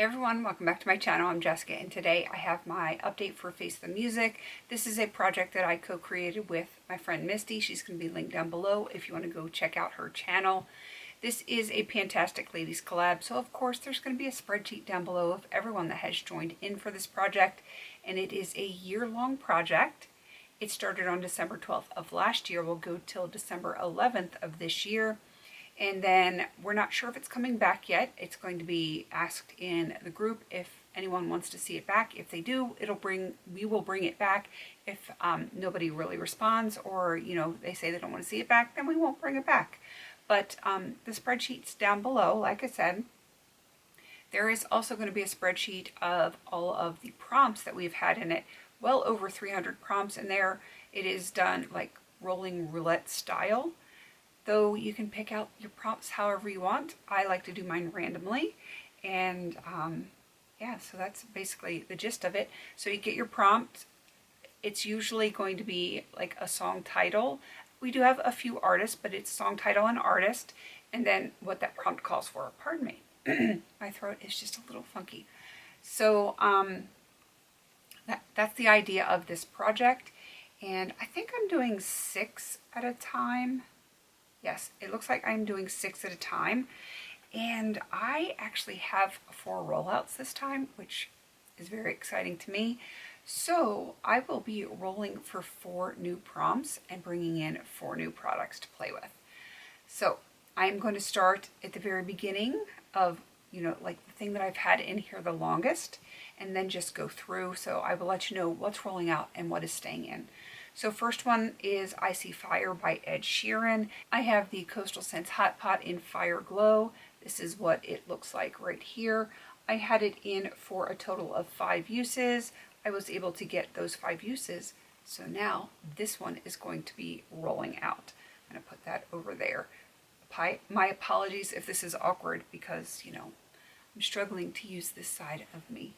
Everyone, welcome back to my channel. I'm Jessica, and today I have my update for Face the Music. This is a project that I co-created with my friend Misty. She's going to be linked down below if you want to go check out her channel. This is a Fantastic Ladies collab, so of course there's going to be a spreadsheet down below of everyone that has joined in for this project, and it is a year-long project. It started on December 12th of last year, will go till December 11th of this year. And then we're not sure if it's coming back yet. It's going to be asked in the group if anyone wants to see it back. If they do, we will bring it back. If nobody really responds, or they say they don't want to see it back, then we won't bring it back. But the spreadsheet's down below, like I said. There is also going to be a spreadsheet of all of the prompts that we've had in it. Well over 300 prompts in there. It is done like rolling roulette style, though you can pick out your prompts however you want. I like to do mine randomly, and yeah, so that's basically the gist of it. So you get your prompt. It's usually going to be like a song title. We do have a few artists, but it's song title and artist, and then what that prompt calls for. Pardon me. My throat is just a little funky. So that's the idea of this project, and I think I'm doing 6 at a time. Yes, it looks like I'm doing 6 at a time, and I actually have 4 rollouts this time, which is very exciting to me. So I will be rolling for 4 new prompts and bringing in 4 new products to play with. So I'm going to start at the very beginning of, like the thing that I've had in here the longest, and then just go through. So I will let you know what's rolling out and what is staying in. So first one is I See Fire by Ed Sheeran. I have the Coastal Scents Hot Pot in Fire Glow. This is what it looks like right here. I had it in for a total of 5 uses. I was able to get those 5 uses. So now this one is going to be rolling out. I'm going to put that over there. My apologies if this is awkward because, I'm struggling to use this side of me.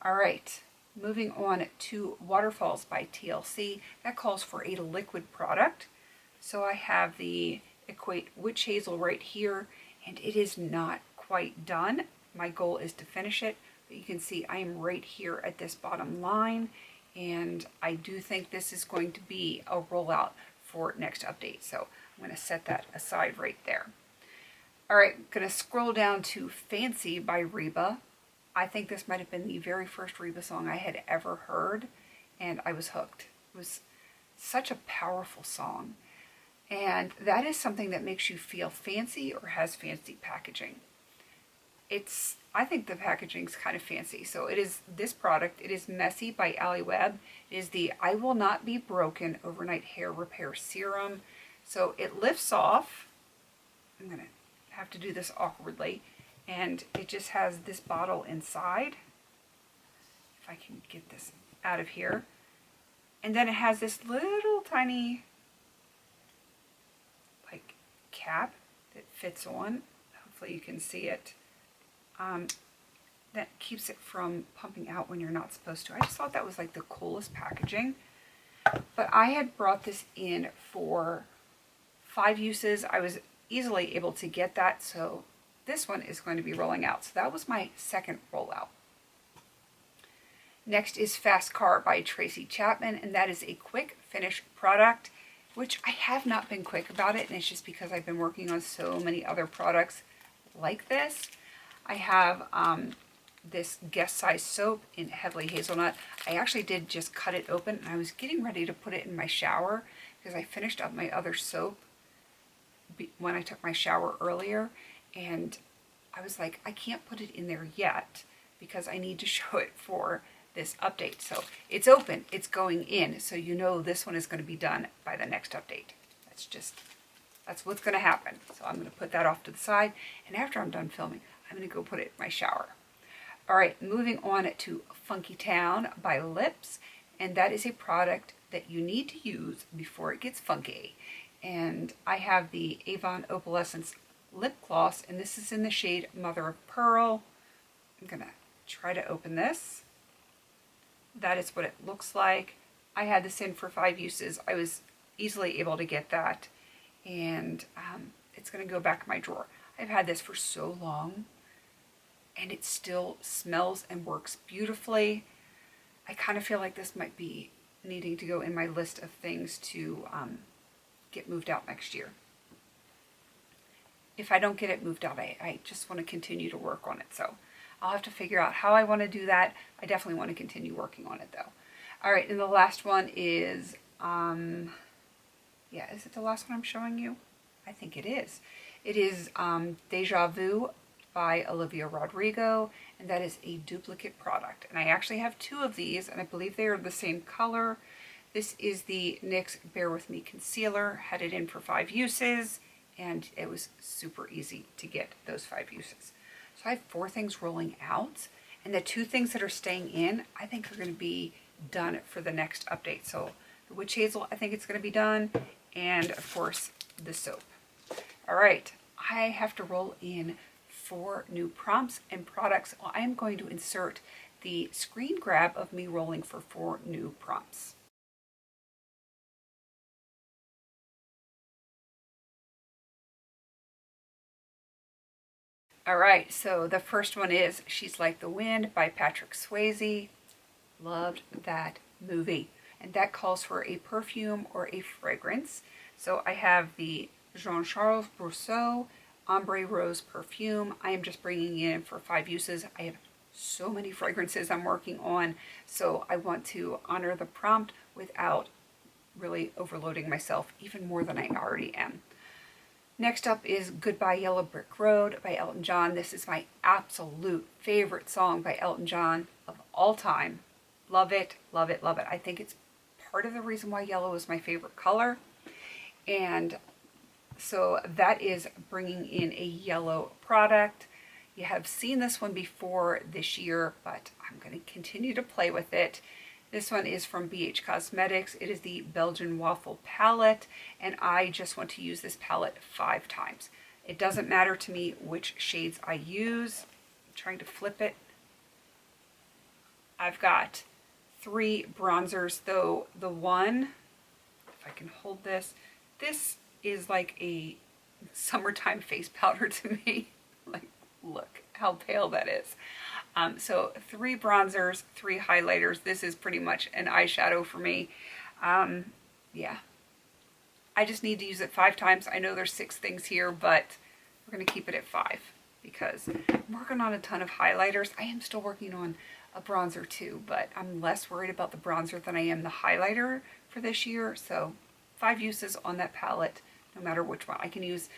All right. Moving on to Waterfalls by TLC. That calls for a liquid product. So I have the Equate Witch Hazel right here, and it is not quite done. My goal is to finish it, but you can see I am right here at this bottom line, and I do think this is going to be a rollout for next update. So I'm going to set that aside right there. All right, going to scroll down to Fancy by Reba. I think this might have been the very first Reba song I had ever heard, and I was hooked. It was such a powerful song, and that is something that makes you feel fancy or has fancy packaging. I think the packaging's kind of fancy. So it is this product. It is Messy by Allie Webb. It is the I Will Not Be Broken Overnight Hair Repair Serum. So it lifts off. I'm going to have to do this awkwardly. And it just has this bottle inside, if I can get this out of here. And then it has this little tiny, like, cap that fits on. Hopefully you can see it. That keeps it from pumping out when you're not supposed to. I just thought that was like the coolest packaging. But I had brought this in for 5 uses. I was easily able to get that, so this one is going to be rolling out. So that was my second rollout. Next is Fast Car by Tracy Chapman, and that is a quick finish product, which I have not been quick about it, and it's just because I've been working on so many other products like this. I have this Guest Size soap in Heavily Hazelnut. I actually did just cut it open, and I was getting ready to put it in my shower because I finished up my other soap when I took my shower earlier. And I was like, I can't put it in there yet because I need to show it for this update. So it's open, it's going in. So this one is going to be done by the next update. That's what's going to happen. So I'm going to put that off to the side. And after I'm done filming, I'm going to go put it in my shower. All right, moving on to Funky Town by Lips. And that is a product that you need to use before it gets funky. And I have the Avon Opalescence lip gloss, and this is in the shade Mother of Pearl. I'm gonna try to open this. That is what it looks like. I had this in for 5 uses. I was easily able to get that, and it's gonna go back in my drawer. I've had this for so long. and it still smells and works beautifully. I kind of feel like this might be needing to go in my list of things to get moved out next year. If I don't get it moved out, I just want to continue to work on it. So I'll have to figure out how I want to do that. I definitely want to continue working on it though. All right, and the last one is, yeah, is it the last one I'm showing you? I think it is. It is Deja Vu by Olivia Rodrigo, and that is a duplicate product. And I actually have two of these, and I believe they are the same color. This is the NYX Bear With Me Concealer. Had it in for 5 uses, and it was super easy to get those 5 uses. So I have 4 things rolling out, and the 2 things that are staying in, I think are going to be done for the next update. So the Witch Hazel, I think it's going to be done, and of course the soap. All right, I have to roll in 4 new prompts and products. Well, I am going to insert the screen grab of me rolling for 4 new prompts. All right, so the first one is She's Like the Wind by Patrick Swayze. Loved that movie. And that calls for a perfume or a fragrance. So I have the Jean-Charles Brousseau Ombre Rose perfume. I am just bringing it in for 5 uses. I have so many fragrances I'm working on, so I want to honor the prompt without really overloading myself even more than I already am. Next up is Goodbye Yellow Brick Road by Elton John. This is my absolute favorite song by Elton John of all time. Love it, love it, love it. I think it's part of the reason why yellow is my favorite color. And so that is bringing in a yellow product. You have seen this one before this year, but I'm going to continue to play with it. This one is from BH Cosmetics. It is the Belgian Waffle palette, and I just want to use this palette 5 times. It doesn't matter to me which shades I use. I'm trying to flip it. I've got 3 bronzers, though the one, if I can hold this, this is like a summertime face powder to me. Like, look how pale that is. So 3 bronzers, 3 highlighters. This is pretty much an eyeshadow for me. Yeah. I just need to use it 5 times. I know there's 6 things here, but we're going to keep it at 5 because I'm working on a ton of highlighters. I am still working on a bronzer too, but I'm less worried about the bronzer than I am the highlighter for this year. So 5 uses on that palette, no matter which one. I can use,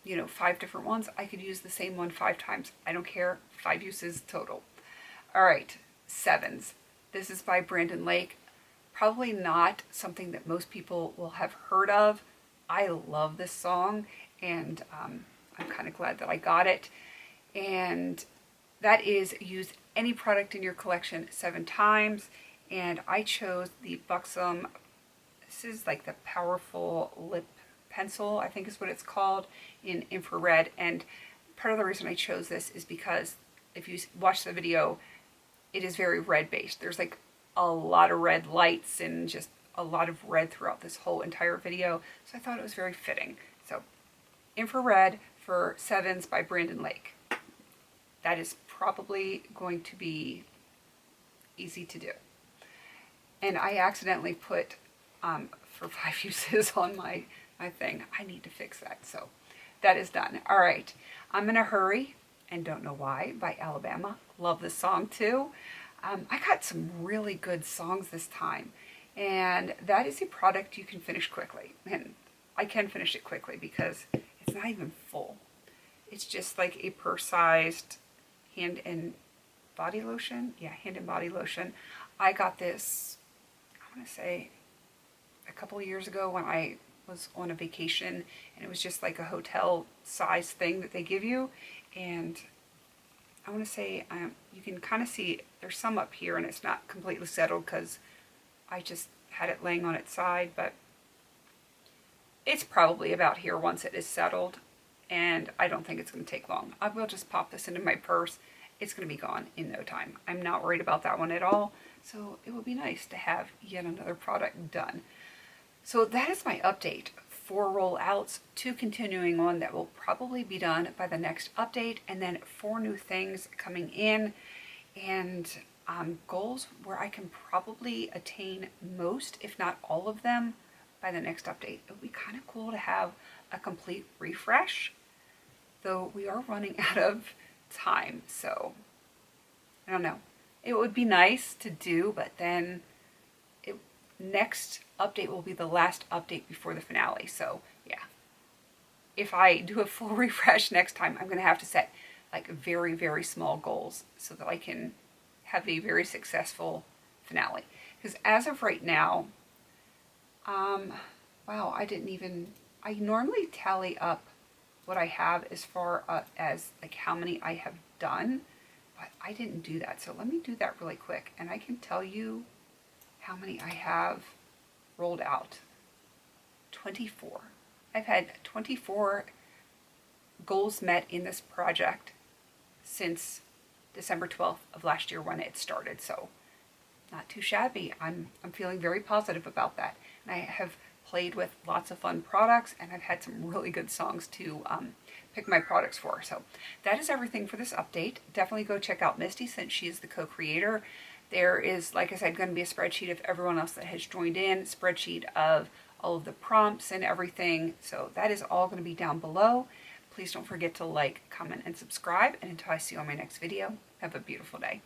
5 different ones. I could use the same one 5 times. I don't care. 5 uses total. All right, Sevens. This is by Brandon Lake. Probably not something that most people will have heard of. I love this song, and I'm kind of glad that I got it. And that is use any product in your collection 7 times. And I chose the Buxom, this is like the Powerful Lip Pencil, I think is what it's called, in infrared. And part of the reason I chose this is because if you watch the video, it is very red based. There's like a lot of red lights and just a lot of red throughout this whole entire video. So I thought it was very fitting. So infrared for Sevens by Brandon Lake. That is probably going to be easy to do. And I accidentally put for 5 uses on my thing. I need to fix that. So that is done. All right. I'm in a Hurry and Don't Know Why by Alabama. Love this song too. I got some really good songs this time. And that is a product you can finish quickly. And I can finish it quickly because it's not even full. It's just like a purse-sized hand and body lotion. Yeah, hand and body lotion. I got this, I want to say, a couple of years ago when I was on a vacation, and it was just like a hotel size thing that they give you. And I want to say, you can kind of see there's some up here and it's not completely settled because I just had it laying on its side, but it's probably about here once it is settled, and I don't think it's going to take long. I will just pop this into my purse. It's going to be gone in no time. I'm not worried about that one at all, so it will be nice to have yet another product done. So that is my update 4 rollouts, 2 continuing on that will probably be done by the next update, and then 4 new things coming in, and goals where I can probably attain most, if not all of them, by the next update. It would be kind of cool to have a complete refresh, though we are running out of time, so I don't know. It would be nice to do, but then next update will be the last update before the finale. So yeah, if I do a full refresh next time, I'm going to have to set like very, very small goals so that I can have a very successful finale. Because as of right now, wow, I normally tally up what I have as far as like how many I have done, but I didn't do that. So let me do that really quick, and I can tell you how many I have rolled out. 24. I've had 24 goals met in this project since December 12th of last year when it started. So not too shabby. I'm feeling very positive about that. And I have played with lots of fun products, and I've had some really good songs to pick my products for. So that is everything for this update. Definitely go check out Misty, since she is the co-creator. There is, like I said, going to be a spreadsheet of everyone else that has joined in, spreadsheet of all of the prompts and everything. So that is all going to be down below. Please don't forget to like, comment, and subscribe. And until I see you on my next video, have a beautiful day.